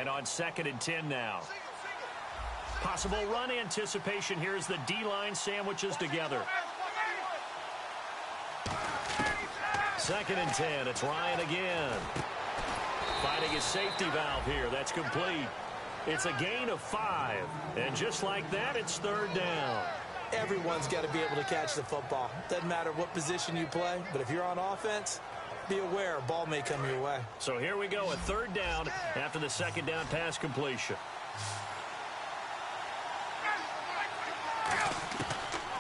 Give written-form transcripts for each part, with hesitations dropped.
And on 2nd and 10 now. Possible run anticipation here as the D-line sandwiches together. 2nd and 10. It's Ryan again. Finding his safety valve here. That's complete. It's a gain of 5. And just like that, it's 3rd down. Everyone's got to be able to catch the football. Doesn't matter what position you play, but if you're on offense, be aware a ball may come your way. So here we go, a 3rd down after the 2nd down pass completion.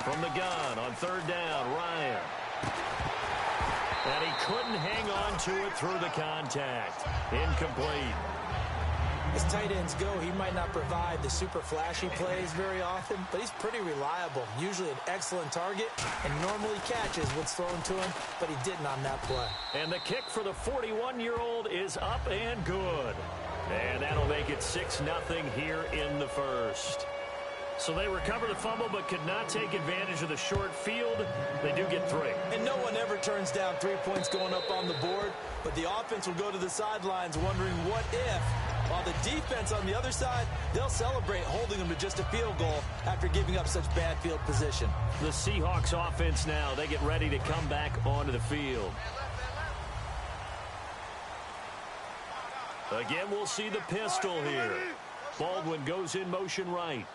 From the gun on 3rd down, Ryan. And he couldn't hang on to it through the contact. Incomplete. As tight ends go, he might not provide the super flashy plays very often, but he's pretty reliable. Usually an excellent target, and normally catches what's thrown to him, but he didn't on that play. And the kick for the 41-year-old is up and good. And that'll make it 6-0 here in the first. So they recover the fumble but could not take advantage of the short field. They do get 3. And no one ever turns down 3 points going up on the board, but the offense will go to the sidelines wondering what if. While the defense on the other side, they'll celebrate holding them to just a field goal after giving up such bad field position. The Seahawks offense now, they get ready to come back onto the field. Again, we'll see the pistol here. Baldwin goes in motion right.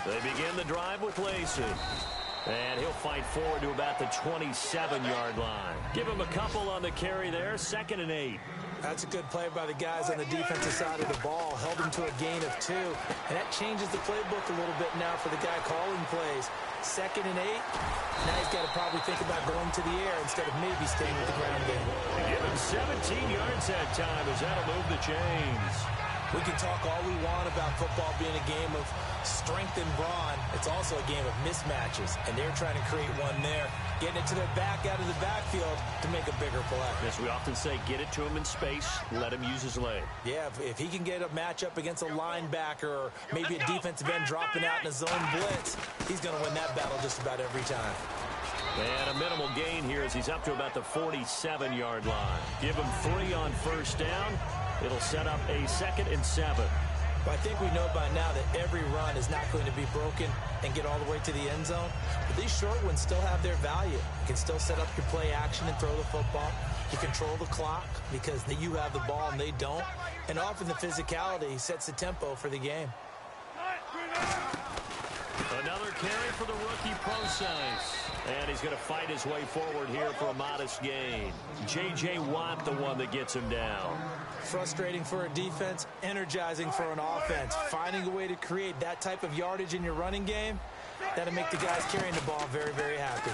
They begin the drive with Lacey. And he'll fight forward to about the 27-yard line. Give him a couple on the carry there, 2nd and 8. That's a good play by the guys on the defensive side of the ball. Held him to a gain of 2. And that changes the playbook a little bit now for the guy calling plays. 2nd and 8. Now he's got to probably think about going to the air instead of maybe staying with the ground game. Give him 17 yards that time as that'll move the chains. We can talk all we want about football being a game of strength and brawn. It's also a game of mismatches, and they're trying to create one there, getting it to their back out of the backfield to make a bigger play. As we often say, get it to him in space, let him use his leg. Yeah, if he can get a matchup against a linebacker or maybe a defensive end dropping out in a zone blitz, he's going to win that battle just about every time. And a minimal gain here as he's up to about the 47-yard line. Give him 3 on 1st down. It'll set up a 2nd and 7. But I think we know by now that every run is not going to be broken and get all the way to the end zone. But these short ones still have their value. You can still set up your play action and throw the football. You control the clock because you have the ball and they don't. And often the physicality sets the tempo for the game. Another carry for the rookie Procise. And he's going to fight his way forward here for a modest gain. J.J. Watt, the one that gets him down. Frustrating for a defense, energizing for an offense. Finding a way to create that type of yardage in your running game, that'll make the guys carrying the ball very, very happy.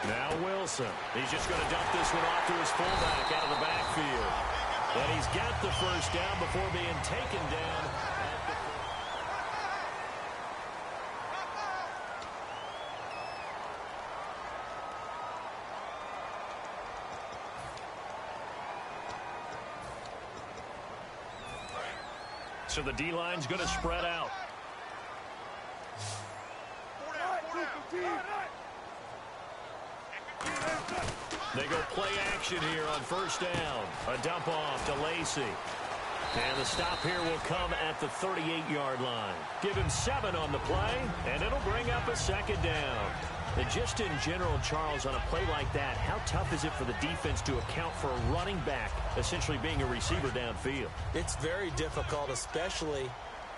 Now Wilson. He's just going to dump this one off to his fullback out of the backfield. And he's got the 1st down before being taken down. So the D-line's going to spread out. They go play action here on 1st down. A dump off to Lacey. And the stop here will come at the 38-yard line. Give him 7 on the play, and it'll bring up a 2nd down. And just in general, Charles, on a play like that, how tough is it for the defense to account for a running back essentially being a receiver downfield? It's very difficult, especially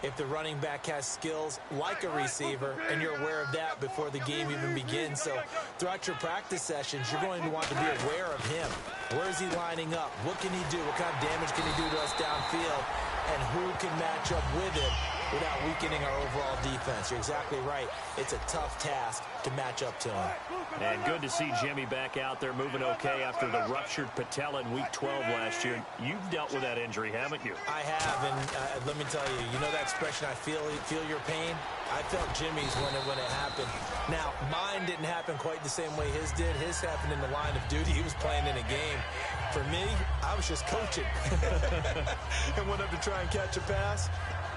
if the running back has skills like a receiver, and you're aware of that before the game even begins. So throughout your practice sessions, you're going to want to be aware of him. Where is he lining up? What can he do? What kind of damage can he do to us downfield? And who can match up with him without weakening our overall defense? You're exactly right. It's a tough task to match up to him. And good to see Jimmy back out there moving okay after the ruptured patella in Week 12 last year. You've dealt with that injury, haven't you? I have, and let me tell you, you know that expression, I feel your pain? I felt Jimmy's when it happened. Now, mine didn't happen quite the same way his did. His happened in the line of duty. He was playing in a game. For me, I was just coaching. And went up to try and catch a pass.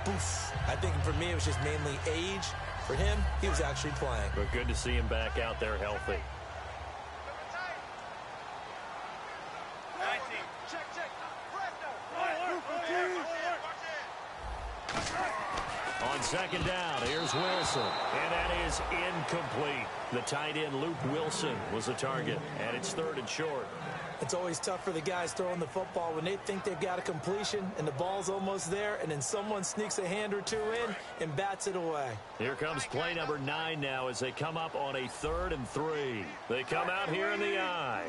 Boof. I think for me, it was just mainly age. For him, he was actually playing. But good to see him back out there healthy. Second down, here's Wilson, and that is incomplete. The tight end, Luke Wilson, was the target, and it's 3rd and short. It's always tough for the guys throwing the football when they think they've got a completion and the ball's almost there, and then someone sneaks a hand or two in and bats it away. Here comes play number 9 now as they come up on a 3rd and 3. They come out here in the I.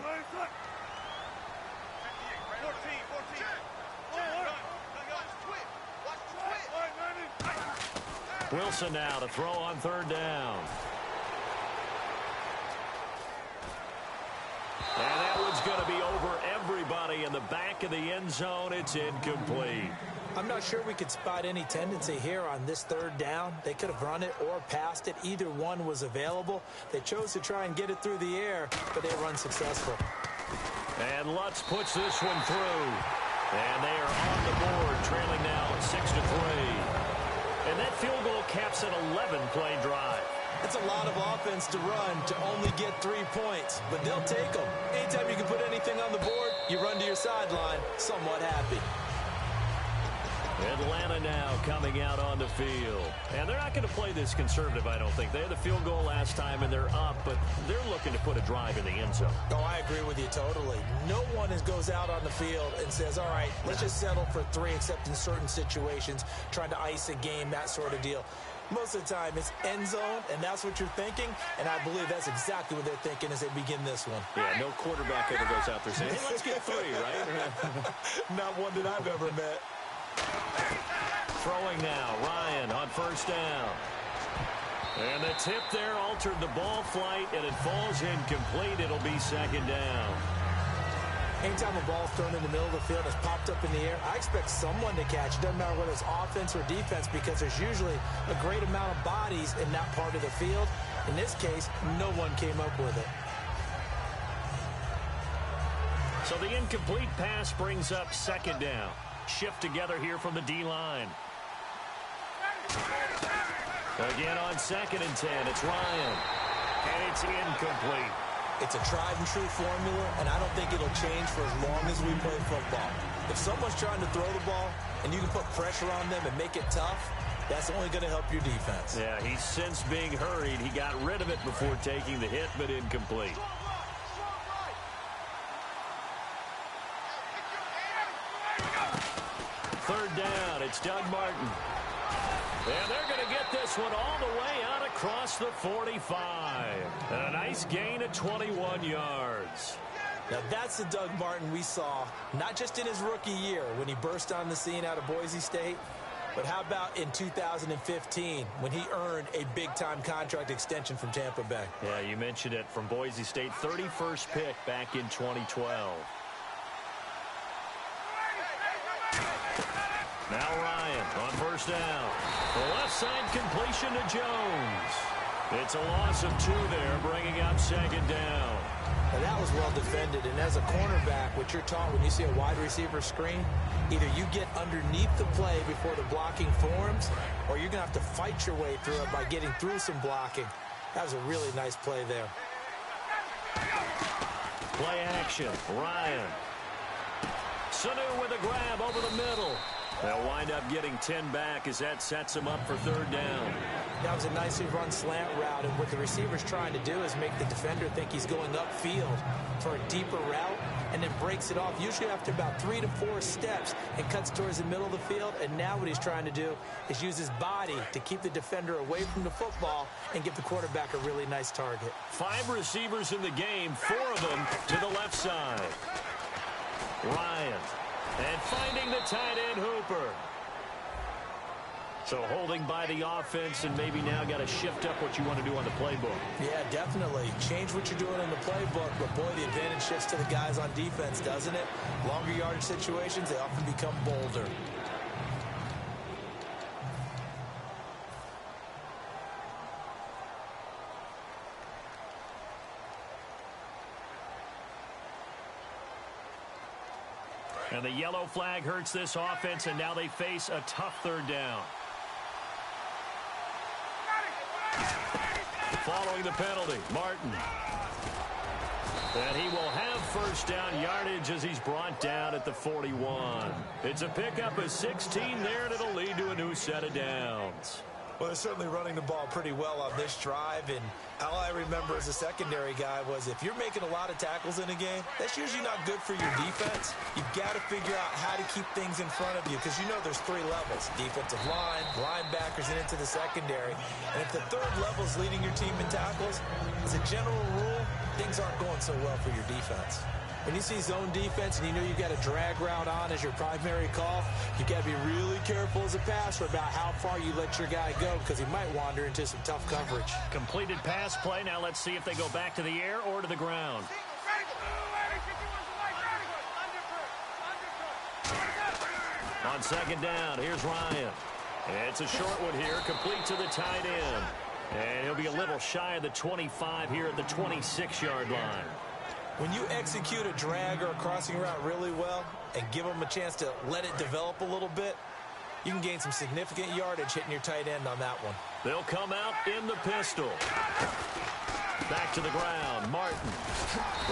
Wilson now to throw on 3rd down. And that one's going to be over everybody in the back of the end zone. It's incomplete. I'm not sure we could spot any tendency here on this 3rd down. They could have run it or passed it. Either one was available. They chose to try and get it through the air, but they were unsuccessful. And Lutz puts this one through. And they are on the board, trailing now 6-3. And that field goal caps an 11-play drive. That's a lot of offense to run to only get 3 points, but they'll take them. Anytime you can put anything on the board, you run to your sideline somewhat happy. Atlanta now coming out on the field. And they're not going to play this conservative, I don't think. They had the field goal last time, and they're up, but they're looking to put a drive in the end zone. Oh, I agree with you totally. No one goes out on the field and says, all right, let's just settle for 3, except in certain situations, trying to ice a game, that sort of deal. Most of the time, it's end zone, and that's what you're thinking, and I believe that's exactly what they're thinking as they begin this one. Yeah, no quarterback ever goes out there saying, hey, let's get 3, right? Not one that I've ever met. Throwing now, Ryan on 1st down. And the tip there altered the ball flight, and it falls incomplete. It'll be 2nd down. Anytime a ball's thrown in the middle of the field, it's popped up in the air, I expect someone to catch it. Doesn't matter whether it's offense or defense, because there's usually a great amount of bodies in that part of the field. In this case, no one came up with it. So the incomplete pass brings up 2nd down. Shift together here from the D-line. Again on 2nd and 10, it's Ryan. And it's incomplete. It's a tried-and-true formula, and I don't think it'll change for as long as we play football. If someone's trying to throw the ball and you can put pressure on them and make it tough, that's only going to help your defense. Yeah, he's since being hurried. He got rid of it before taking the hit, but incomplete. Third down, it's Doug Martin. And they're going to get this one all the way out across the 45. And a nice gain of 21 yards. Now that's the Doug Martin we saw, not just in his rookie year when he burst on the scene out of Boise State, but how about in 2015 when he earned a big-time contract extension from Tampa Bay? Yeah, you mentioned it, from Boise State, 31st pick back in 2012. Now Ryan on 1st down. The left side completion to Jones. It's a loss of 2 there, bringing up 2nd down. Now that was well defended, and as a cornerback, what you're taught when you see a wide receiver screen, either you get underneath the play before the blocking forms, or you're going to have to fight your way through it by getting through some blocking. That was a really nice play there. Play action, Ryan. Sanu with a grab over the middle. They'll wind up getting 10 back as that sets them up for 3rd down. That was a nicely run slant route, and what the receiver's trying to do is make the defender think he's going upfield for a deeper route, and then breaks it off, usually after about 3 to 4 steps, and cuts towards the middle of the field. And now what he's trying to do is use his body to keep the defender away from the football and give the quarterback a really nice target. 5 receivers in the game, 4 of them to the left side. Ryan. And finding the tight end, Hooper. So holding by the offense, and maybe now got to shift up what you want to do on the playbook. Yeah, definitely. Change what you're doing on the playbook, but boy, the advantage shifts to the guys on defense, doesn't it? Longer yardage situations, they often become bolder. And the yellow flag hurts this offense, and now they face a tough 3rd down. Following the penalty, Martin. And he will have 1st down yardage as he's brought down at the 41. It's a pickup of 16 there, and it'll lead to a new set of downs. Well, they're certainly running the ball pretty well on this drive, and all I remember as a secondary guy was if you're making a lot of tackles in a game, that's usually not good for your defense. You've got to figure out how to keep things in front of you because you know there's three levels: defensive line, linebackers, and into the secondary. And if the third level is leading your team in tackles, as a general rule, things aren't going so well for your defense. When you see zone defense and you know you've got a drag route on as your primary call, you've got to be really careful as a passer about how far you let your guy go because he might wander into some tough coverage. Completed pass play. Now let's see if they go back to the air or to the ground. On second down, here's Ryan. It's a short one here, complete to the tight end. And he'll be a little shy of the 25 here at the 26-yard line. When you execute a drag or a crossing route really well and give them a chance to let it develop a little bit, you can gain some significant yardage hitting your tight end on that one. They'll come out in the pistol. Back to the ground. Martin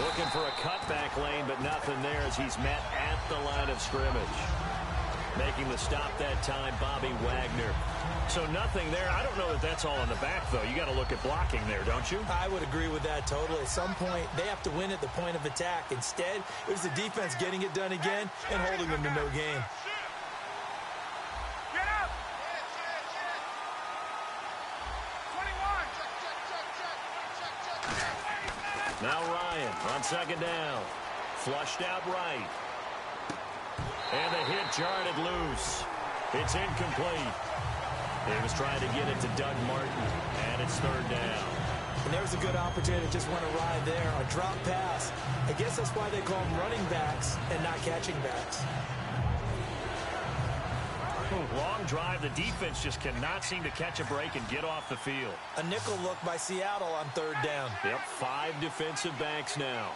looking for a cutback lane, but nothing there as he's met at the line of scrimmage. Making the stop that time, Bobby Wagner. So nothing there. I don't know that that's all in the back, though. You got to look at blocking there, don't you? I would agree with that totally. At some point, they have to win at the point of attack. Instead, it was the defense getting it done again and holding them to no gain. Now Ryan on second down. Flushed out right. And the hit jarred it loose. It's incomplete. He was trying to get it to Doug Martin, and it's third down. And there's a good opportunity to just want to ride there. A drop pass. I guess that's why they call them running backs and not catching backs. Long drive. The defense just cannot seem to catch a break and get off the field. A nickel look by Seattle on third down. Yep, 5 defensive backs now.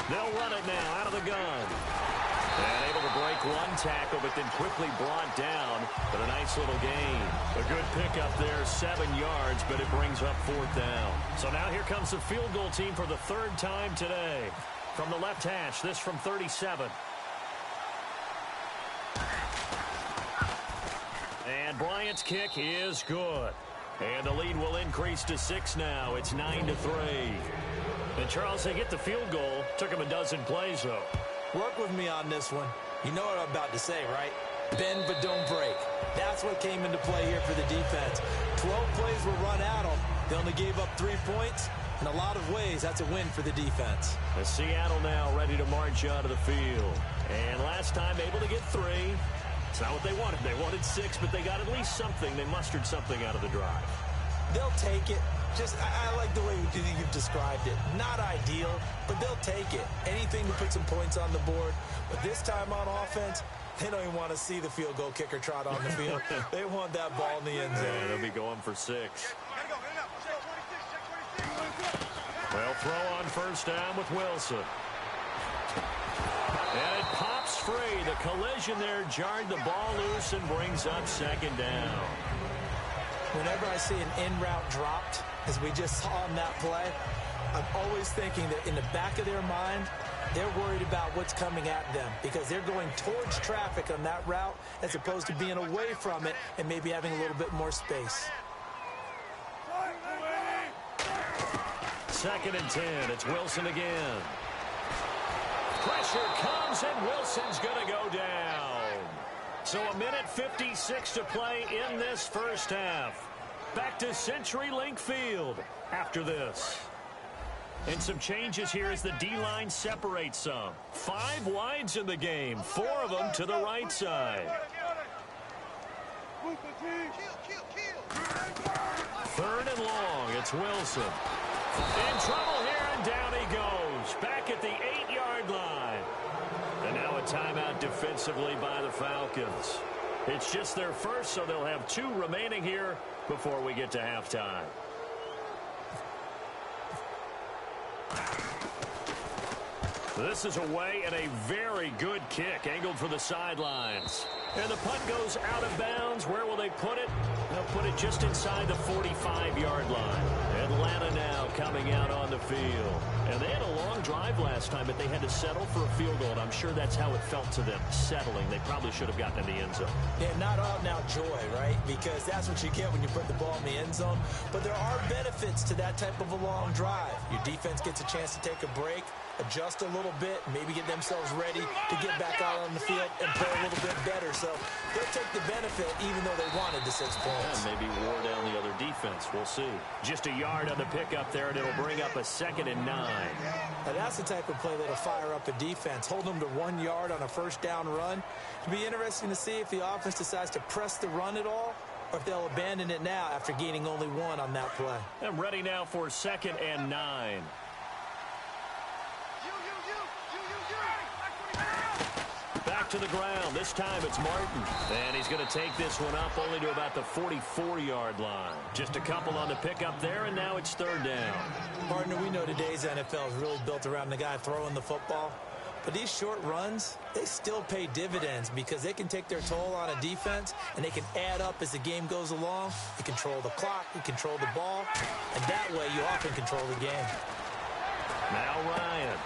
They'll run it now out of the gun. And able to break one tackle, but then quickly brought down. But a nice little gain. A good pickup there, 7 yards, but it brings up fourth down. So now here comes the field goal team for the third time today. From the left hash, this from 37. And Bryant's kick is good. And the lead will increase to 6 now. It's 9-3. And Charles, they get the field goal. Took him a dozen plays, though. Work with me on this one. You know what I'm about to say, right? Bend but don't break. That's what came into play here for the defense. 12 plays were run at them. They only gave up 3 points. In a lot of ways, that's a win for the defense. The Seattle now ready to march out of the field. And last time able to get 3. It's not what they wanted. They wanted 6, but they got at least something. They mustered something out of the drive. They'll take it. I like the way you've described it. Not ideal, but they'll take it. Anything to put some points on the board. But this time on offense, they don't even want to see the field goal kicker trot on the field. They want that ball in the end zone. Yeah, they'll be going for 6. Well, throw on first down with Wilson. And it pops free. The collision there jarred the ball loose and brings up second down. Whenever I see an in-route dropped, as we just saw in that play, I'm always thinking that in the back of their mind, they're worried about what's coming at them because they're going towards traffic on that route as opposed to being away from it and maybe having a little bit more space. 2nd and 10. It's Wilson again. Pressure comes, and Wilson's going to go down. So 1:56 to play in this first half. Back to CenturyLink Field after this. And some changes here as the D-line separates some. 5 wides in the game, 4 of them to the right side. 3rd and long, it's Wilson. In trouble here, and down he goes. Back at the 8-yard line. And now a timeout defensively by the Falcons. It's just their first, so they'll have 2 remaining here before we get to halftime. This is away and a very good kick, angled for the sidelines. And the punt goes out of bounds. Where will they put it? They'll put it just inside the 45-yard line. Atlanta now coming out on the field. And they had a long drive last time, but they had to settle for a field goal. And I'm sure that's how it felt to them, settling. They probably should have gotten in the end zone. Yeah, not all now joy, right? Because that's what you get when you put the ball in the end zone. But there are benefits to that type of a long drive. Your defense gets a chance to take a break, adjust a little bit, maybe get themselves ready to get back out on the field and play a little bit better. So they'll take the benefit even though they wanted the 6 points. And maybe wore down the other defense. We'll see. Just a yard on the pickup there, and it'll bring up a 2nd and 9. Now that's the type of play that'll fire up a defense. Hold them to 1 yard on a first down run. It'll be interesting to see if the offense decides to press the run at all, or if they'll abandon it now after gaining only 1 on that play. I'm ready now for 2nd and 9. Back to the ground. This time it's Martin. And he's going to take this one up only to about the 44-yard line. Just a couple on the pickup there, and now it's 3rd down. Partner, we know today's NFL is really built around the guy throwing the football. But these short runs, they still pay dividends because they can take their toll on a defense, and they can add up as the game goes along. You control the clock, you control the ball, and that way you often control the game. Now Ryan.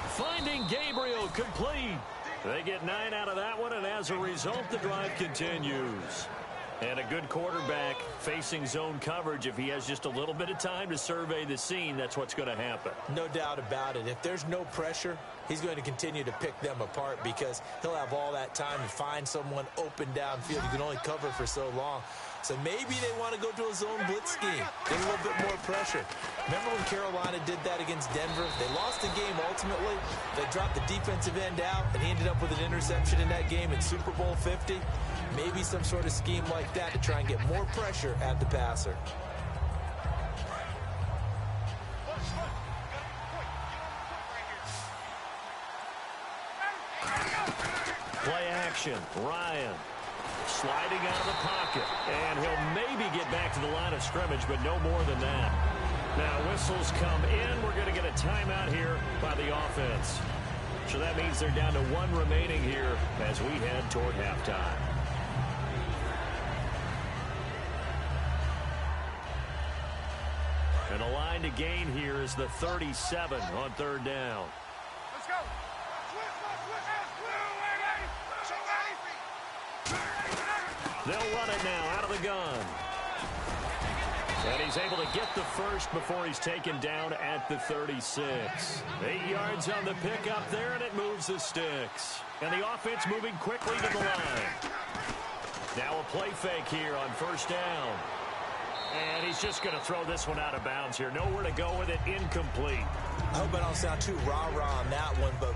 Finding Gabriel, complete. They get 9 out of that one, and as a result, the drive continues. And a good quarterback facing zone coverage. If he has just a little bit of time to survey the scene, that's what's going to happen. No doubt about it. If there's no pressure, he's going to continue to pick them apart because he'll have all that time to find someone open downfield. You can only cover for so long. So maybe they want to go to a zone blitz scheme, get a little bit more pressure. Remember when Carolina did that against Denver? They lost the game ultimately. They dropped the defensive end out, and he ended up with an interception in that game in Super Bowl 50. Maybe some sort of scheme like that to try and get more pressure at the passer. Play action. Ryan. Sliding out of the pocket, and he'll maybe get back to the line of scrimmage, but no more than that. Now whistles come in. We're going to get a timeout here by the offense. So that means they're down to 1 remaining here as we head toward halftime. And the line to gain here is the 37 on 3rd down. Let's go. They'll run it now out of the gun. And he's able to get the first before he's taken down at the 36. 8 yards on the pickup there, and it moves the sticks. And the offense moving quickly to the line. Now a play fake here on 1st down. And he's just going to throw this one out of bounds here. Nowhere to go with it. Incomplete. I hope I don't sound too rah-rah on that one, but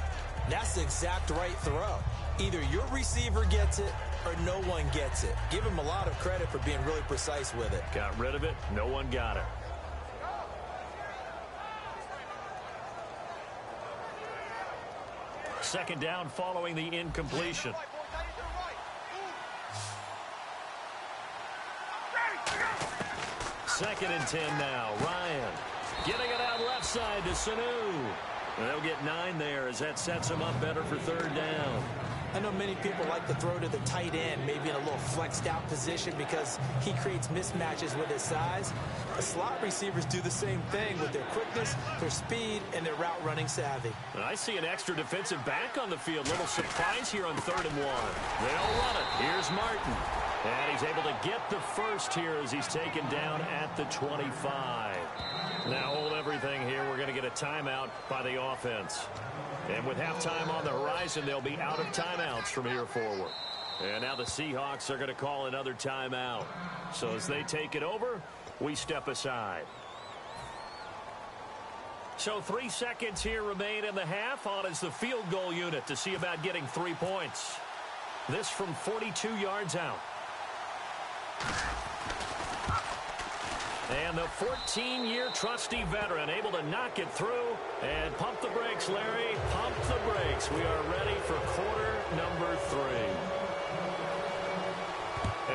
that's the exact right throw. Either your receiver gets it or no one gets it. Give him a lot of credit for being really precise with it. Got rid of it. No one got it. Second down following the incompletion. 2nd and 10 now. Ryan getting it out left side to Sanu. And they'll get 9 there as that sets them up better for 3rd down. I know many people like to throw to the tight end, maybe in a little flexed out position because he creates mismatches with his size. The slot receivers do the same thing with their quickness, their speed, and their route running savvy. And I see an extra defensive back on the field. Little surprise here on 3rd and 1. They'll run it. Here's Martin. And he's able to get the first here as he's taken down at the 25. Now hold everything here. We're going to get a timeout by the offense. And with halftime on the horizon, they'll be out of timeouts from here forward. And now the Seahawks are going to call another timeout. So as they take it over, we step aside. So 3 seconds here remain in the half. On is the field goal unit to see about getting 3 points. This from 42 yards out. And the 14-year trusty veteran able to knock it through. And pump the brakes, Larry. Pump the brakes. We are ready for quarter number 3.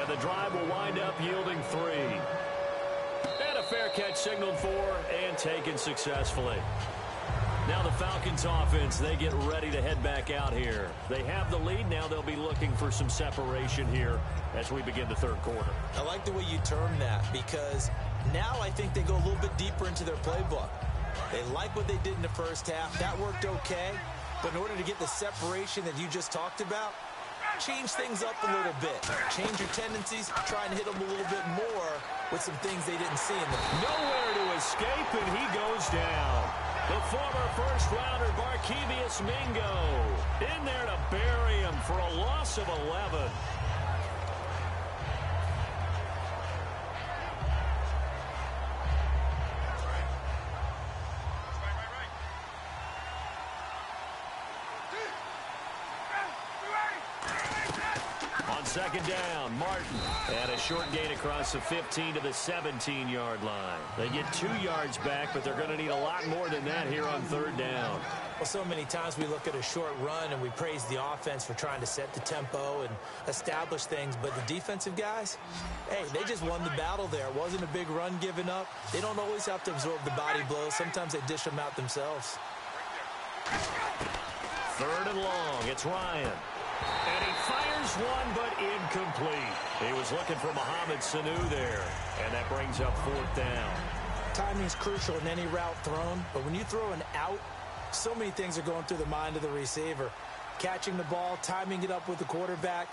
And the drive will wind up yielding 3. And a fair catch signaled for and taken successfully. Now the Falcons offense, they get ready to head back out here. They have the lead. Now they'll be looking for some separation here as we begin the third quarter. I like the way you termed that because now I think they go a little bit deeper into their playbook. They like what they did in the first half. That worked okay. But in order to get the separation that you just talked about, change things up a little bit. Change your tendencies, try and hit them a little bit more with some things they didn't see in them. Nowhere to escape, and he goes down. The former first-rounder Barkevious Mingo in there to bury him for a loss of 11. Second down, Martin. And a short gain across the 15 to the 17-yard line. They get 2 yards back, but they're going to need a lot more than that here on third down. Well, so many times we look at a short run and we praise the offense for trying to set the tempo and establish things. But the defensive guys, hey, they just won the battle there. It wasn't a big run given up. They don't always have to absorb the body blows. Sometimes they dish them out themselves. Third and long. It's Ryan. And he fires one, but incomplete. He was looking for Mohamed Sanu there. And that brings up fourth down. Timing is crucial in any route thrown. But when you throw an out, so many things are going through the mind of the receiver. Catching the ball, timing it up with the quarterback.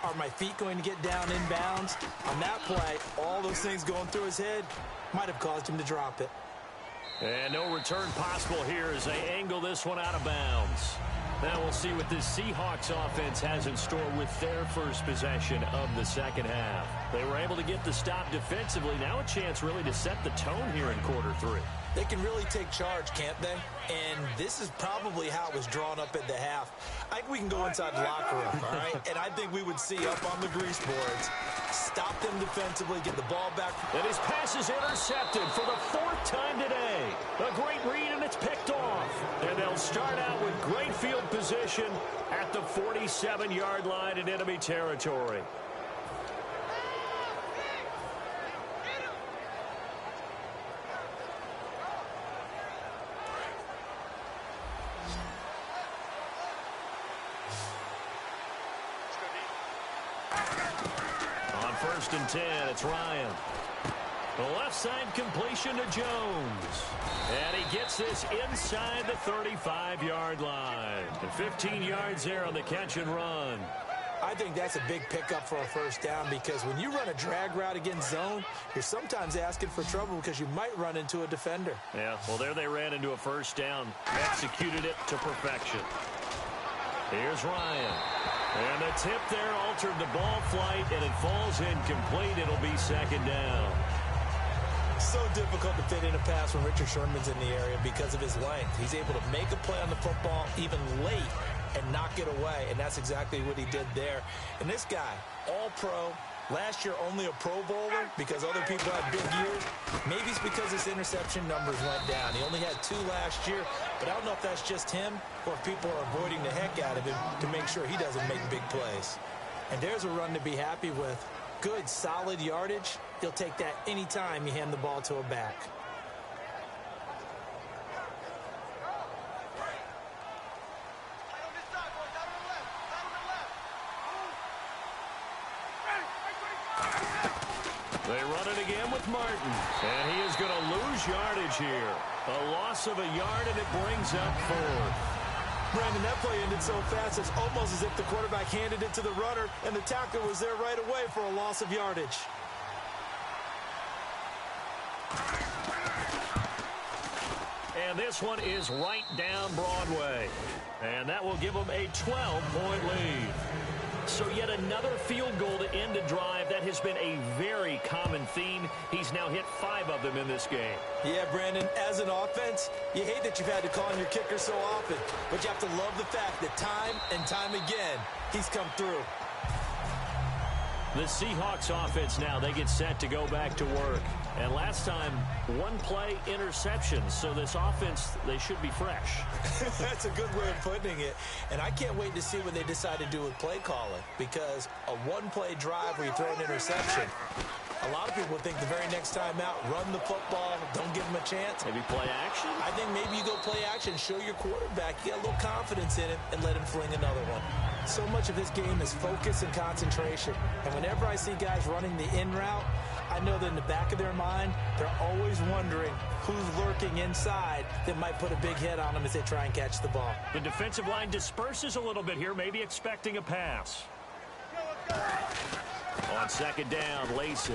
Are my feet going to get down inbounds? On that play, all those things going through his head might have caused him to drop it. And no return possible here as they angle this one out of bounds. Now we'll see what this Seahawks offense has in store with their first possession of the second half. They were able to get the stop defensively. Now a chance really to set the tone here in quarter three. They can really take charge, can't they? And this is probably how it was drawn up at the half. I think we can go inside the locker room, all right? And I think we would see up on the grease boards, stop them defensively, get the ball back. And his pass is intercepted for the fourth time today. A great read, and it's picked off. And they'll start out with great field position at the 47-yard line in enemy territory. First and 10, it's Ryan. The left side completion to Jones. And he gets this inside the 35-yard line. And 15 yards there on the catch and run. I think that's a big pickup for a first down because when you run a drag route against zone, you're sometimes asking for trouble because you might run into a defender. Yeah, well, there they ran into a first down. Executed it to perfection. Here's Ryan. And the tip there altered the ball flight, and it falls incomplete. It'll be second down. So difficult to fit in a pass when Richard Sherman's in the area because of his length. He's able to make a play on the football even late and knock it away, and that's exactly what he did there. And this guy, all-pro, last year only a Pro Bowler because other people had big years. Maybe it's because his interception numbers went down. He only had 2 last year, but I don't know if that's just him or if people are avoiding the heck out of him to make sure he doesn't make big plays. And there's a run to be happy with. Good, solid yardage. He'll take that anytime you hand the ball to a back. They run it again with Martin. And he is going to lose yardage here. A loss of a yard, and it brings up fourth. Brandon, that play ended so fast, it's almost as if the quarterback handed it to the runner, and the tackler was there right away for a loss of yardage. And this one is right down Broadway. And that will give them a 12-point lead. So yet another field goal to end a drive. That has been a very common theme. He's now hit 5 of them in this game. Yeah, Brandon, as an offense, you hate that you've had to call on your kicker so often, but you have to love the fact that time and time again, he's come through. The Seahawks offense now, they get set to go back to work. And last time, 1 play interception. So this offense, they should be fresh. That's a good way of putting it. And I can't wait to see what they decide to do with play calling. Because a 1-play drive where you throw an interception, A lot of people think the very next time out, run the football, don't give him a chance. Maybe play action? I think maybe you go play action, show your quarterback, you get a little confidence in him, and let him fling another one. So much of his game is focus and concentration. And whenever I see guys running the in route, I know that in the back of their mind, they're always wondering who's lurking inside that might put a big hit on them as they try and catch the ball. The defensive line disperses a little bit here, maybe expecting a pass. On second down, Lacey.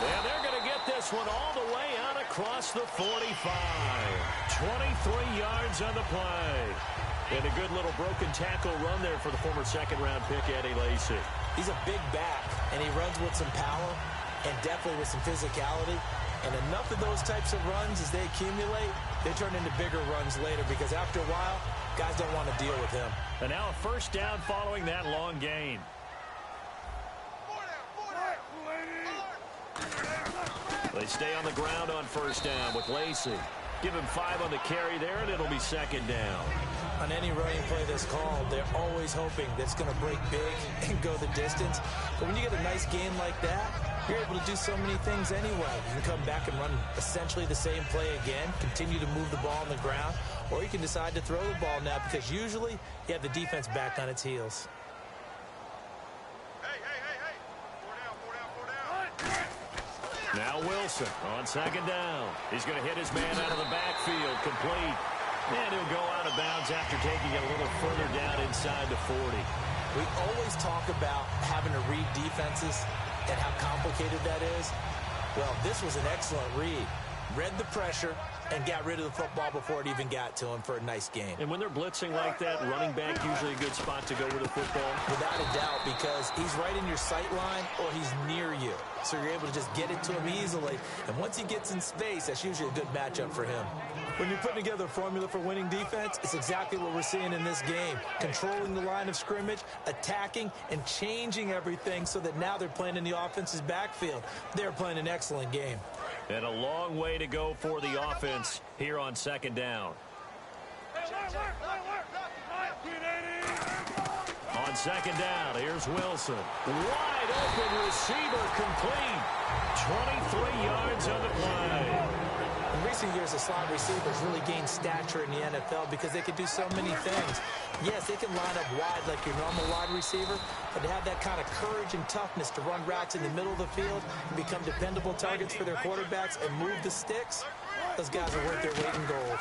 And they're going to get this one all the way out across the 45. 23 yards on the play. And a good little broken tackle run there for the former second-round pick, Eddie Lacy. He's a big back, and he runs with some power and definitely with some physicality. And enough of those types of runs, as they accumulate, they turn into bigger runs later because after a while, guys don't want to deal with him. And now a first down following that long gain. They stay on the ground on first down with Lacey. Give him 5 on the carry there, and it'll be second down. On any running play that's called, they're always hoping that it's going to break big and go the distance. But when you get a nice game like that, you're able to do so many things anyway. You can come back and run essentially the same play again, continue to move the ball on the ground, or you can decide to throw the ball now because usually you have the defense back on its heels. Now Wilson on second down. He's going to hit his man out of the backfield, complete. And he'll go out of bounds after taking it a little further down inside the 40. We always talk about having to read defenses and how complicated that is. Well, this was an excellent read. Read the pressure and got rid of the football before it even got to him for a nice gain. And when they're blitzing like that, running back usually a good spot to go with the football? Without a doubt, because he's right in your sight line or he's near you. So you're able to just get it to him easily. And once he gets in space, that's usually a good matchup for him. When you're putting together a formula for winning defense, it's exactly what we're seeing in this game. Controlling the line of scrimmage, attacking, and changing everything so that now they're playing in the offense's backfield. They're playing an excellent game. And a long way to go for the offense here on second down. On second down, here's Wilson. Wide open receiver complete. 23 yards on the play. In recent years, the slot receivers really gained stature in the NFL because they can do so many things. Yes, they can line up wide like your normal wide receiver, but to have that kind of courage and toughness to run routes in the middle of the field and become dependable targets for their quarterbacks and move the sticks, those guys are worth their weight in gold.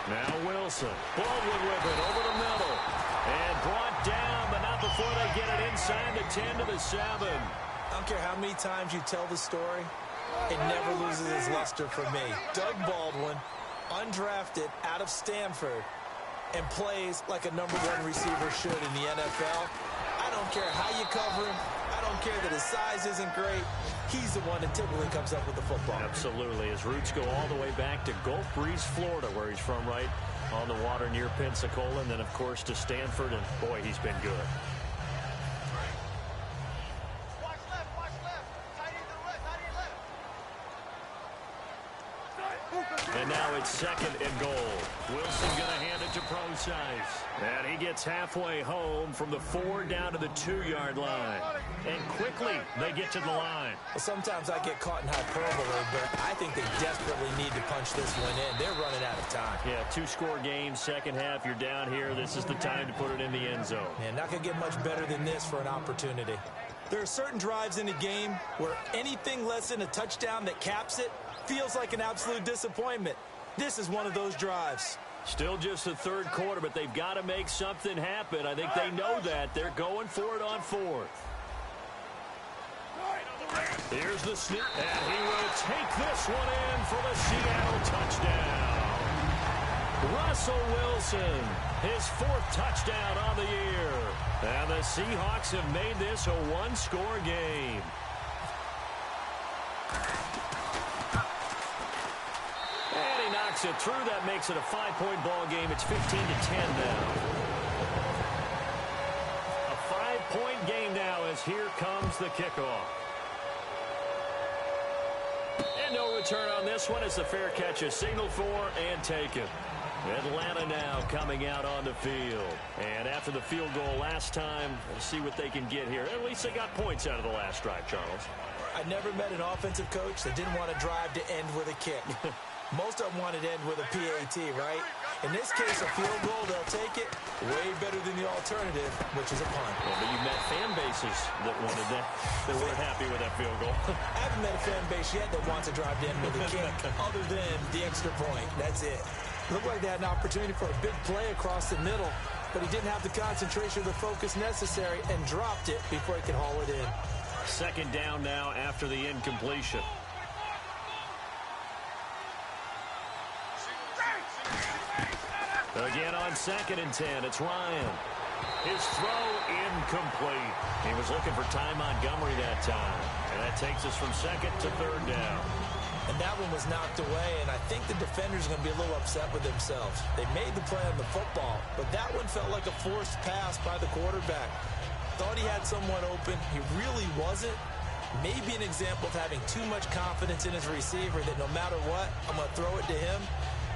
Now Wilson. Baldwin with it over the middle. And brought down, but not before they get it inside the 10 to the 7. I don't care how many times you tell the story, it never loses its luster for me. Doug Baldwin, undrafted out of Stanford, and plays like a #1 receiver should in the NFL. I don't care how you cover him. I don't care that his size isn't great. He's the one that typically comes up with the football. Absolutely. His roots go all the way back to Gulf Breeze, Florida, where he's from, right on the water near Pensacola, and then, of course, to Stanford, and, boy, he's been good. And now it's second and goal. Wilson going to hand it to Procise. And he gets halfway home from the 4 down to the 2-yard line. And quickly they get to the line. Well, sometimes I get caught in hyperbole, but I think they desperately need to punch this one in. They're running out of time. Yeah, 2-score game, second half. You're down here. This is the time to put it in the end zone. Man, not going to get much better than this for an opportunity. There are certain drives in a game where anything less than a touchdown that caps it feels like an absolute disappointment. This is one of those drives. Still just the third quarter, but they've got to make something happen. I think they know that. They're going for it on 4th. Here's the snip, and he will take this one in for the Seattle touchdown. Russell Wilson, his 4th touchdown on the year. And the Seahawks have made this a 1-score game. And he knocks it through. That makes it a 5-point ball game. It's 15-10 now. A 5-point game now as here comes the kickoff. And no return on this one as the fair catch is signaled for and taken. Atlanta now coming out on the field. And after the field goal last time, we'll see what they can get here. At least they got points out of the last drive, Charles. I never met an offensive coach that didn't want to drive to end with a kick. Most of them wanted to end with a PAT, right? In this case, a field goal, they'll take it. Way better than the alternative, which is a punt. Yeah, but you met fan bases that wanted that, that weren't happy with that field goal. I haven't met a fan base yet that wants to drive to end with a kick, other than the extra point. That's it. Looked like they had an opportunity for a big play across the middle, but he didn't have the concentration or the focus necessary and dropped it before he could haul it in. Second down now after the incompletion. Again on 2nd and 10, it's Ryan. His throw incomplete. He was looking for Ty Montgomery that time. And that takes us from 2nd to 3rd down. And that one was knocked away, and I think the defenders are going to be a little upset with themselves. They made the play on the football, but that one felt like a forced pass by the quarterback. Thought he had someone open. He really wasn't. Maybe an example of having too much confidence in his receiver that no matter what, I'm going to throw it to him.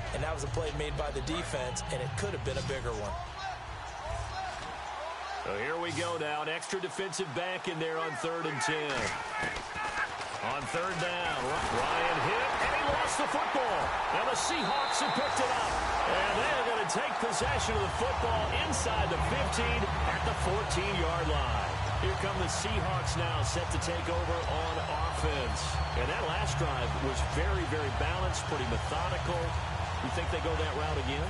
And that was a play made by the defense, and it could have been a bigger one. So here we go now. An extra defensive back in there on 3rd and 10. On 3rd down, Ryan hit, and he lost the football. Now the Seahawks have picked it up. And they're going to take possession of the football inside the 15 at the 14-yard line. Here come the Seahawks now, set to take over on offense. And that last drive was very, very balanced, pretty methodical. You think they go that route again?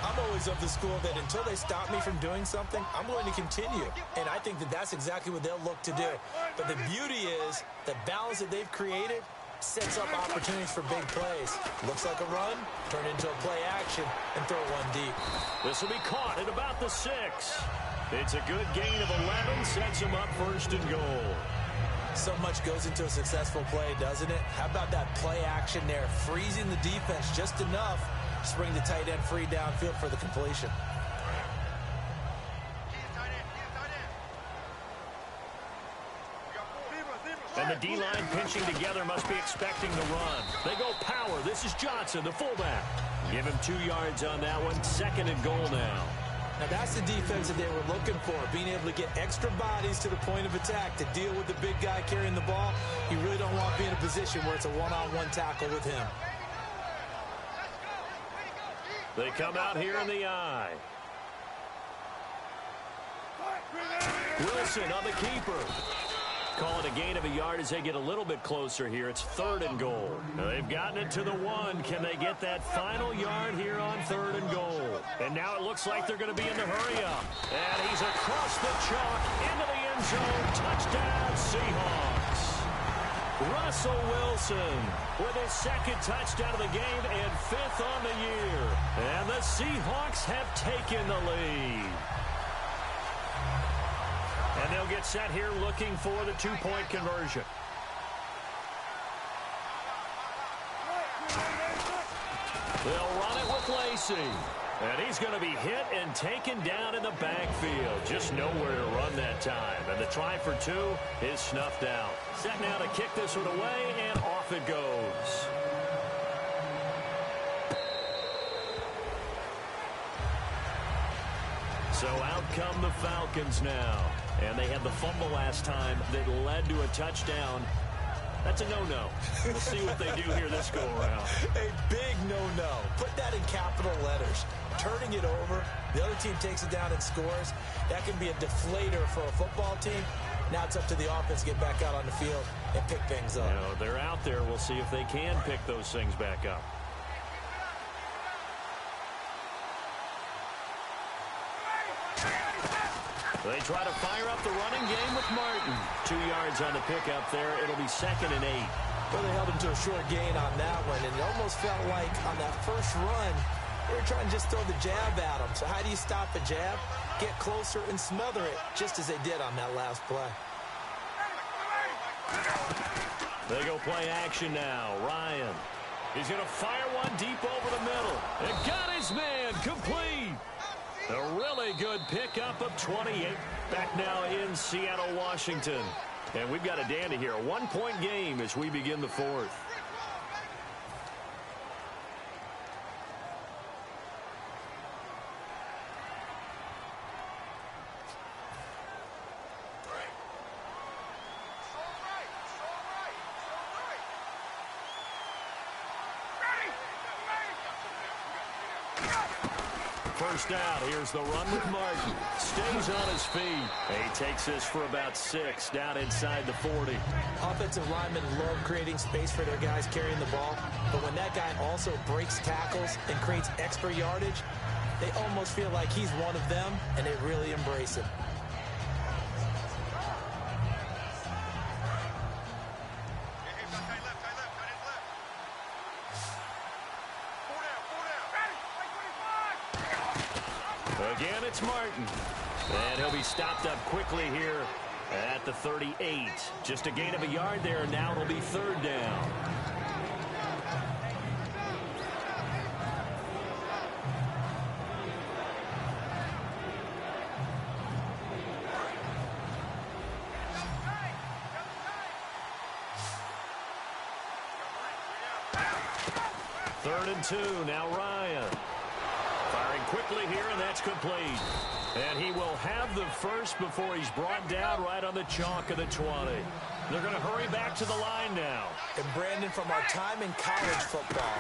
I'm always of the school that until they stop me from doing something, I'm going to continue. And I think that that's exactly what they'll look to do. But the beauty is the balance that they've created sets up opportunities for big plays. Looks like a run, turn into a play action, and throw one deep. This will be caught at about the 6. It's a good gain of 11, sets them up 1st and goal. So much goes into a successful play, doesn't it? How about that play action there, freezing the defense just enough to bring the tight end free downfield for the completion. And the D-line pinching together must be expecting the run. They go power. This is Johnson, the fullback. Give him 2 yards on that one. 2nd and goal now. Now that's the defense that they were looking for, being able to get extra bodies to the point of attack to deal with the big guy carrying the ball. You really don't want to be in a position where it's a one-on-one tackle with him. They come out here in the eye. Wilson on the keeper. Call it a gain of a yard as they get a little bit closer here. It's 3rd and goal. Now they've gotten it to the 1. Can they get that final yard here on 3rd and goal? And now it looks like they're going to be in the hurry up. And he's across the chalk into the end zone. Touchdown, Seahawks. Russell Wilson with his 2nd touchdown of the game and 5th on the year. And the Seahawks have taken the lead. And they'll get set here looking for the 2-point conversion. They'll run it with Lacy. And he's going to be hit and taken down in the backfield. Just nowhere to run that time. And the try for 2 is snuffed out. Set now to kick this one away, and off it goes. So out come the Falcons now. And they had the fumble last time that led to a touchdown. That's a no-no. We'll see what they do here this go-around. A big no-no. Put that in capital letters. Turning it over, the other team takes it down and scores. That can be a deflator for a football team. Now it's up to the offense to get back out on the field and pick things up. You know, they're out there. We'll see if they can pick those things back up. They try to fire up the running game with Martin. 2 yards on the pickup there. It'll be 2nd and 8. Well, they held him to a short gain on that one, and it almost felt like on that first run, they were trying to just throw the jab at him. So how do you stop a jab? Get closer and smother it, just as they did on that last play. They go play action now. Ryan. He's going to fire one deep over the middle. And got his man complete. A really good pickup of 28. Back now in Seattle, Washington. And we've got a dandy here. A 1-point game as we begin the 4th. first down. Here's the run with Martin. Stays on his feet. He takes this for about 6 down inside the 40. Offensive linemen love creating space for their guys carrying the ball, but when that guy also breaks tackles and creates extra yardage, they almost feel like he's one of them, and they really embrace him. Again, it's Martin. And he'll be stopped up quickly here at the 38. Just a gain of a yard there, and now it'll be 3rd down. Third and 2, now Ryan. Firing quickly here, and that's complete. And he will have the first before he's brought down right on the chalk of the 20. They're going to hurry back to the line now. And Brandon, from our time in college football,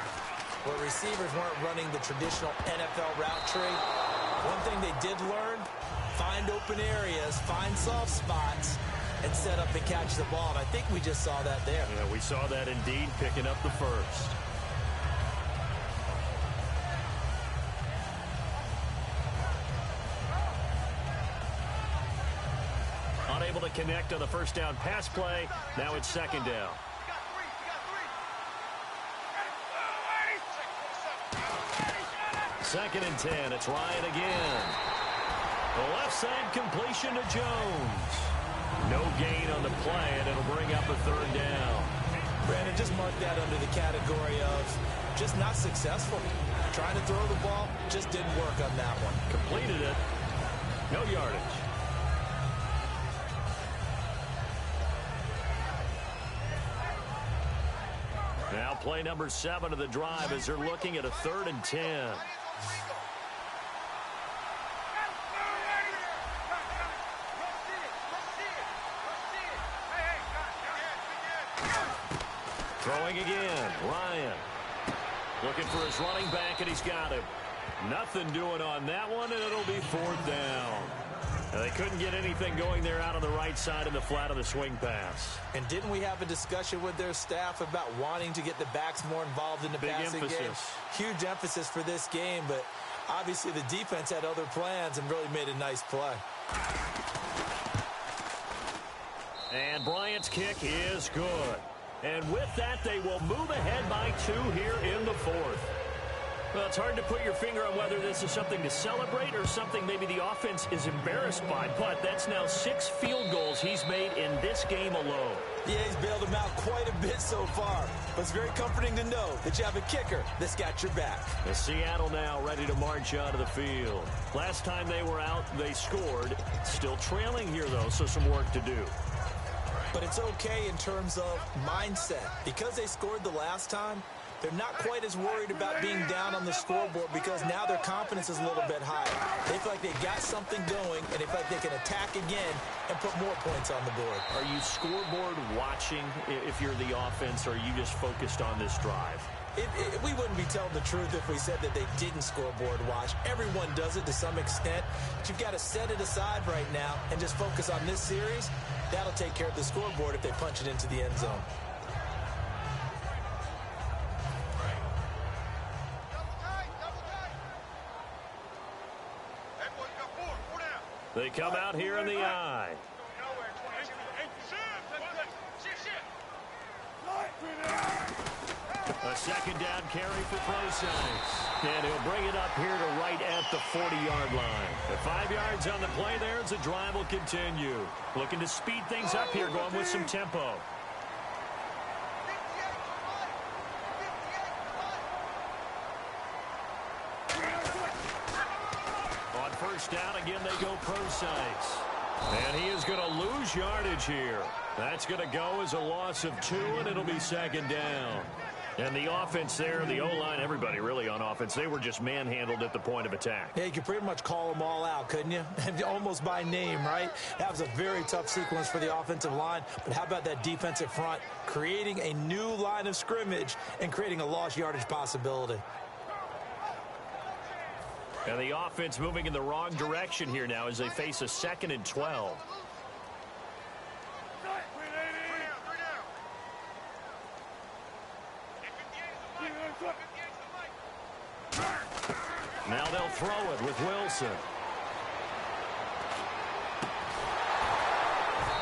where receivers weren't running the traditional NFL route tree, one thing they did learn, find open areas, find soft spots, and set up and catch the ball. And I think we just saw that there. Yeah, we saw that indeed, picking up the first. Unable to connect on the first down pass play. Now it's 2nd down. Second and 10. It's Ryan again. The left side completion to Jones. No gain on the play, and it'll bring up a 3rd down. Brandon, just mark that under the category of just not successful. Trying to throw the ball, just didn't work on that one. Completed it. No yardage. Now play number 7 of the drive as they're looking at a 3rd and 10. Throwing again, Ryan. Looking for his running back, and he's got him. Nothing doing on that one, and it'll be 4th down. They couldn't get anything going there out on the right side in the flat of the swing pass. And didn't we have a discussion with their staff about wanting to get the backs more involved in the passing game? Huge emphasis for this game, but obviously the defense had other plans and really made a nice play. And Bryant's kick is good. And with that, they will move ahead by 2 here in the 4th. Well, it's hard to put your finger on whether this is something to celebrate or something maybe the offense is embarrassed by. But that's now 6 field goals he's made in this game alone. Yeah, he's bailed them out quite a bit so far. But it's very comforting to know that you have a kicker that's got your back. The Seattle now ready to march onto the field. Last time they were out, they scored. Still trailing here, though, so some work to do. But it's okay in terms of mindset. Because they scored the last time, they're not quite as worried about being down on the scoreboard because now their confidence is a little bit higher. They feel like they've got something going, and they feel like they can attack again and put more points on the board. Are you scoreboard watching if you're the offense, or are you just focused on this drive? We wouldn't be telling the truth if we said that they didn't scoreboard watch. Everyone does it to some extent. But you've got to set it aside right now and just focus on this series. That'll take care of the scoreboard if they punch it into the end zone. They come out here in the I. A 2nd down carry for Procise. And he'll bring it up here to right at the 40-yard line. At 5 yards on the play there as the drive will continue. Looking to speed things up here, going with some tempo. On first down, again, they go Procise. And he is going to lose yardage here. That's going to go as a loss of 2, and it'll be 2nd down. And the offense there, the O-line, everybody really on offense, they were just manhandled at the point of attack. Yeah, you could pretty much call them all out, couldn't you? Almost by name, right? That was a very tough sequence for the offensive line. But how about that defensive front creating a new line of scrimmage and creating a lost yardage possibility? And the offense moving in the wrong direction here now as they face a 2nd and 12. Now they'll throw it with Wilson.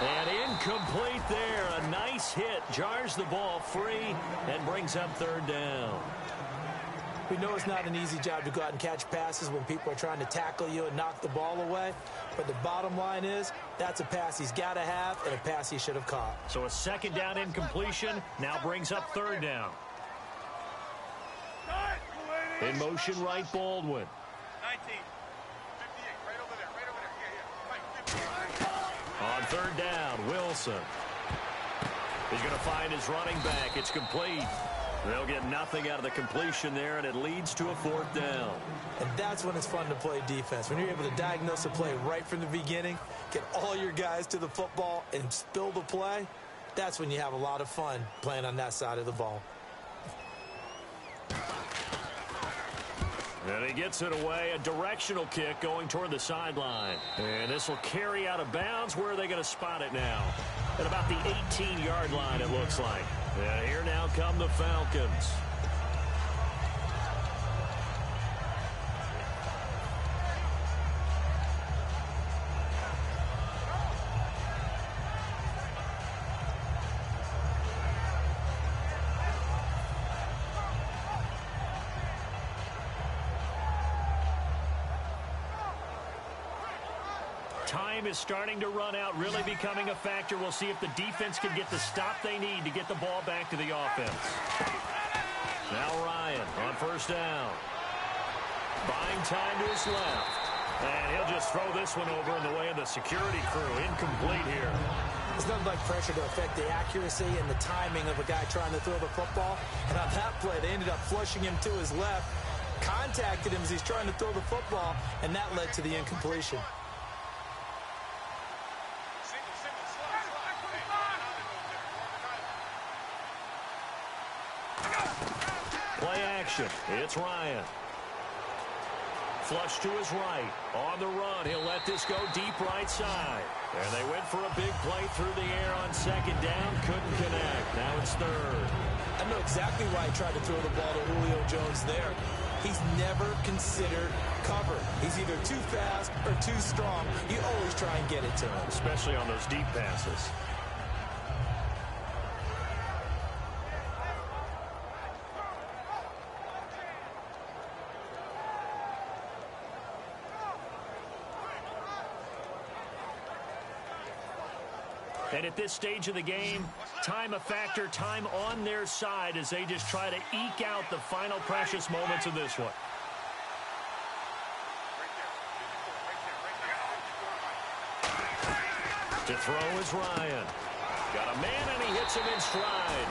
And incomplete there. A nice hit. Jars the ball free and brings up 3rd down. We know it's not an easy job to go out and catch passes when people are trying to tackle you and knock the ball away. But the bottom line is, that's a pass he's got to have and a pass he should have caught. So a 2nd down incompletion now brings up 3rd down. In motion right, Baldwin. 19. 58, right over there. Yeah. On 3rd down, Wilson. He's going to find his running back. It's complete. They'll get nothing out of the completion there, and it leads to a 4th down. And that's when it's fun to play defense. When you're able to diagnose a play right from the beginning, get all your guys to the football, and spill the play, that's when you have a lot of fun playing on that side of the ball. And he gets it away, a directional kick going toward the sideline. And this will carry out of bounds. Where are they going to spot it now? At about the 18-yard line, it looks like. And here now come the Falcons. Time is starting to run out, really becoming a factor. We'll see if the defense can get the stop they need to get the ball back to the offense. Now Ryan on 1st down. Buying time to his left. And he'll just throw this one over in the way of the security crew. Incomplete here. There's nothing like pressure to affect the accuracy and the timing of a guy trying to throw the football. And on that play, they ended up flushing him to his left, contacted him as he's trying to throw the football, and that led to the incompletion. Play action. It's Ryan. Flush to his right. On the run, he'll let this go deep right side. And they went for a big play through the air on 2nd down. Couldn't connect. Now it's 3rd. I know exactly why he tried to throw the ball to Julio Jones there. He's never considered cover. He's either too fast or too strong. You always try and get it to him. Especially on those deep passes. And at this stage of the game, time a factor, time on their side as they just try to eke out the final precious moments of this one. To throw is Ryan. Got a man, and he hits him in stride.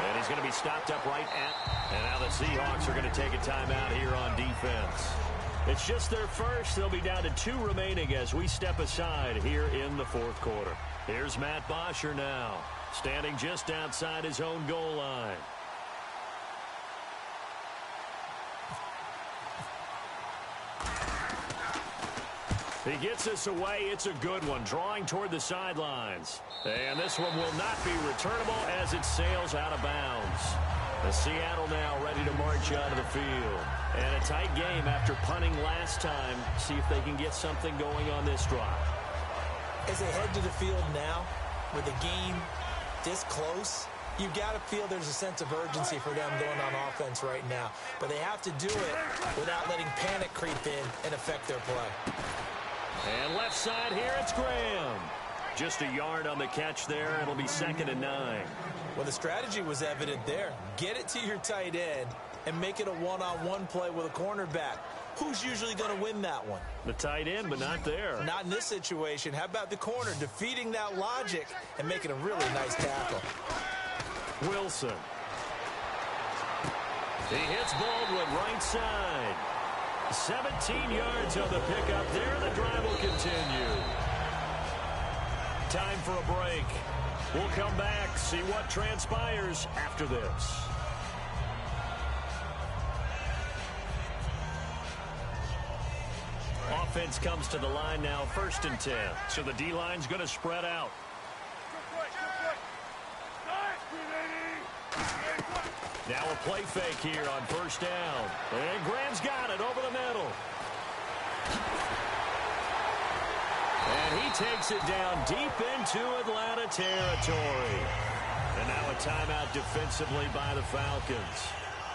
And he's going to be stopped up right at. And now the Seahawks are going to take a timeout here on defense. It's just their first. They'll be down to 2 remaining as we step aside here in the 4th quarter. Here's Matt Bosher now, standing just outside his own goal line. He gets this away. It's a good one, drawing toward the sidelines. And this one will not be returnable as it sails out of bounds. The Seattle now ready to march out of the field. And a tight game after punting last time. See if they can get something going on this drive. As they head to the field now, with the game this close, you've got to feel there's a sense of urgency for them going on offense right now. But they have to do it without letting panic creep in and affect their play. And left side here, it's Graham. Just a yard on the catch there. It'll be 2nd and 9. Well, the strategy was evident there. Get it to your tight end and make it a one-on-one play with a cornerback. Who's usually going to win that one? The tight end, but not there. Not in this situation. How about the corner defeating that logic and making a really nice tackle? Wilson. He hits Baldwin right side. 17 yards on the pickup there. The drive will continue. Time for a break. We'll come back, see what transpires after this. offense comes to the line now, 1st and 10. So the D-line's going to spread out. Now a play fake here on 1st down. And Graham's got it over the middle. And he takes it down deep into Atlanta territory. And now a timeout defensively by the Falcons.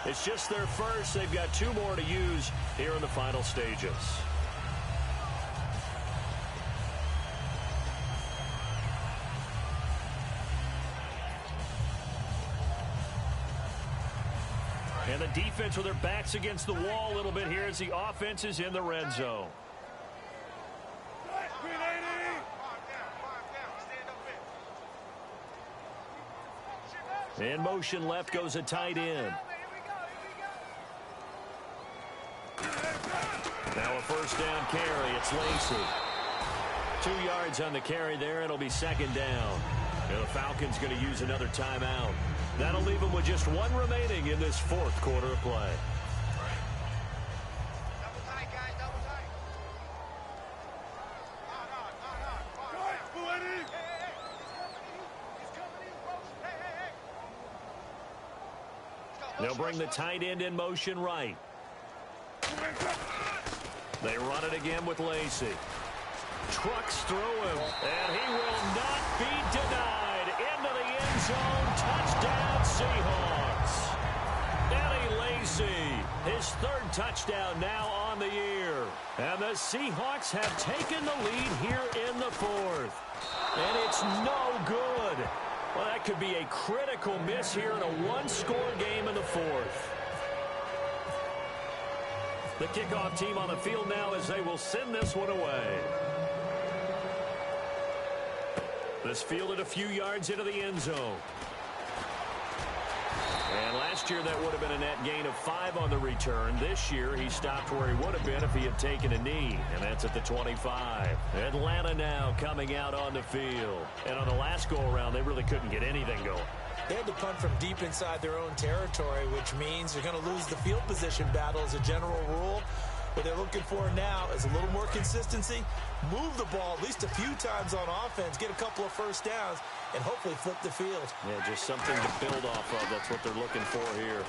It's just their first. They've got 2 more to use here in the final stages. And the defense with their backs against the wall a little bit here as the offense is in the red zone. In motion left goes a tight end. Now a 1st down carry. It's Lacy. 2 yards on the carry there. It'll be 2nd down. And the Falcons going to use another timeout. That'll leave them with just 1 remaining in this 4th quarter of play. They'll bring the tight end in motion right. They run it again with Lacy. Trucks through him, and he will not be denied. Into the end zone. Touchdown, Seahawks. Eddie Lacy, his 3rd touchdown now on the year. And the Seahawks have taken the lead here in the 4th. And it's no good. Well, that could be a critical miss here in a 1-score game in the 4th. The kickoff team on the field now as they will send this one away. This fielded a few yards into the end zone. And last year that would have been a net gain of 5 on the return. This year he stopped where he would have been if he had taken a knee, and that's at the 25. Atlanta now coming out on the field. And on the last go-around, they really couldn't get anything going. They had to punt from deep inside their own territory, which means they're going to lose the field position battle as a general rule. What they're looking for now is a little more consistency, move the ball at least a few times on offense, get a couple of 1st downs, and hopefully flip the field. Yeah, just something to build off of. That's what they're looking for here.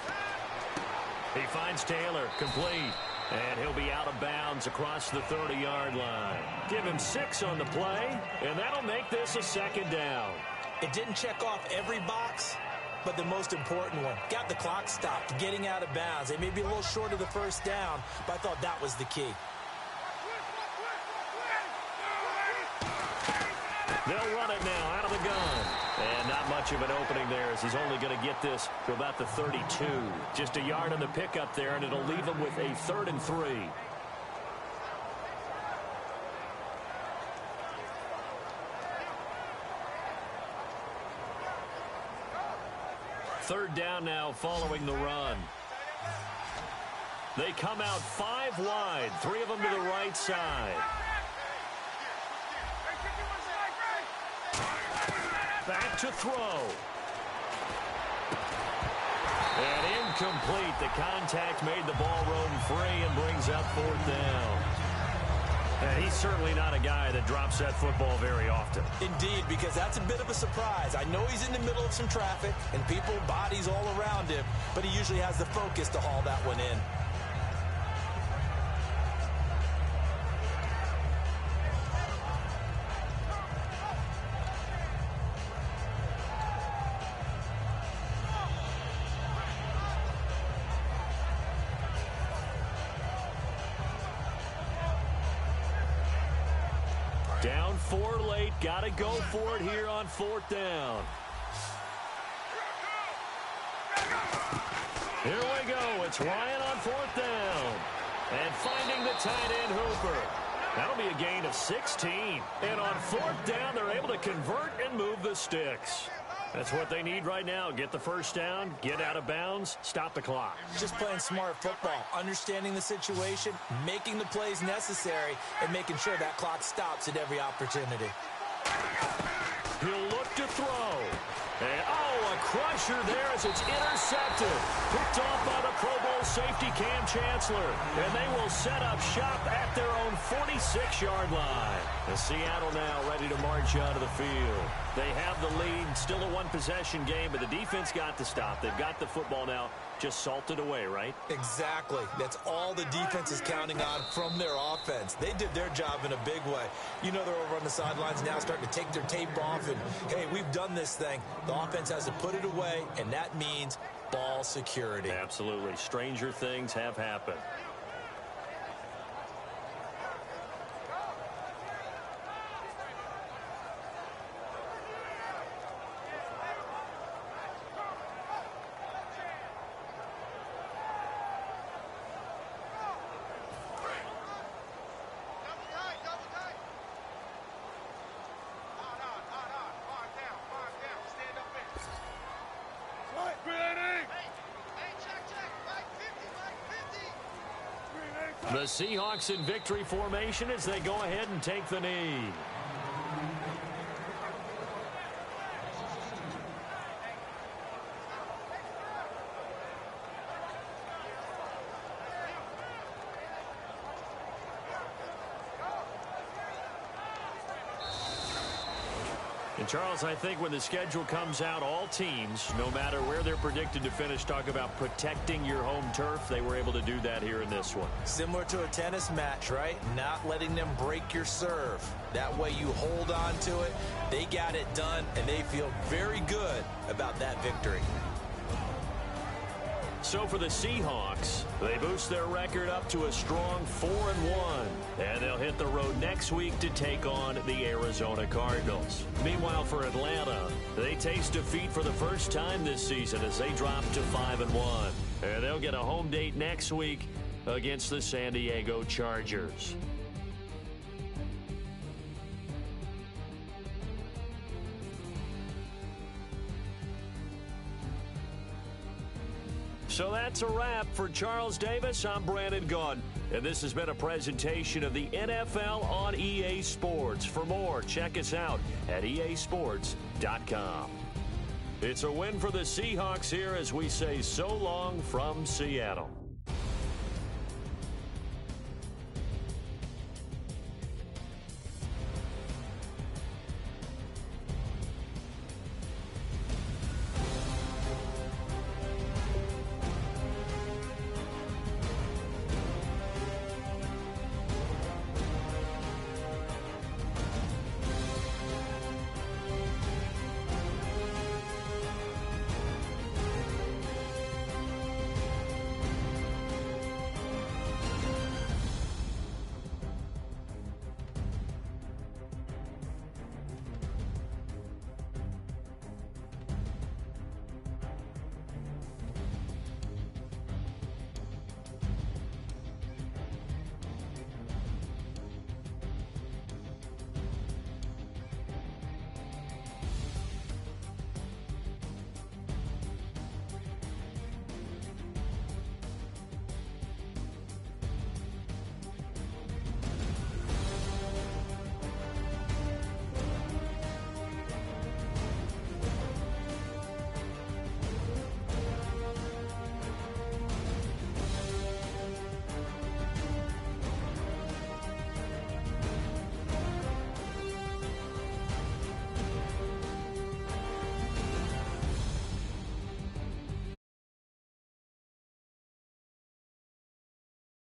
He finds Taylor, complete. And he'll be out of bounds across the 30-yard line. Give him 6 on the play, and that'll make this a 2nd down. It didn't check off every box, but the most important one. Got the clock stopped, getting out of bounds. They may be a little short of the 1st down, but I thought that was the key. They'll run it now out of the gun. And not much of an opening there as he's only going to get this to about the 32. Just a yard on the pickup there, and it'll leave him with a 3rd and 3. Third down now following the run. They come out 5 wide, 3 of them to the right side. Back to throw. And incomplete. The contact made the ball roam free and brings up 4th down. And he's certainly not a guy that drops that football very often. Indeed, because that's a bit of a surprise. I know he's in the middle of some traffic and people, bodies all around him, but he usually has the focus to haul that one in. Down 4 late. Got to go for it here on 4th down. Here we go. It's Ryan on 4th down. And finding the tight end Hooper. That'll be a gain of 16. And on 4th down, they're able to convert and move the sticks. That's what they need right now. Get the 1st down, get out of bounds, stop the clock. Just playing smart football, understanding the situation, making the plays necessary, and making sure that clock stops at every opportunity. He'll look to throw. And, a crusher there as it's intercepted. Picked off by the Pro Bowl safety Cam Chancellor. And they will set up shop at their own 46-yard line. And Seattle now ready to march out of the field. They have the lead, still a one-possession game, but the defense got the stop. They've got the football now, just salted away, right? Exactly. That's all the defense is counting on from their offense. They did their job in a big way. You know they're over on the sidelines now starting to take their tape off, and, hey, we've done this thing. The offense has to put it away, and that means ball security. Absolutely. Stranger things have happened. The Seahawks in victory formation as they go ahead and take the knee. And Charles, I think when the schedule comes out, all teams, no matter where they're predicted to finish, talk about protecting your home turf. They were able to do that here in this one. Similar to a tennis match, right? Not letting them break your serve. That way you hold on to it. They got it done, and they feel very good about that victory. So for the Seahawks, they boost their record up to a strong 4-1. And they'll hit the road next week to take on the Arizona Cardinals. Meanwhile, for Atlanta, they taste defeat for the first time this season as they drop to 5-1. And they'll get a home date next week against the San Diego Chargers. So that's a wrap. For Charles Davis, I'm Brandon Gaudin. And this has been a presentation of the NFL on EA Sports. For more, check us out at easports.com. It's a win for the Seahawks here as we say so long from Seattle.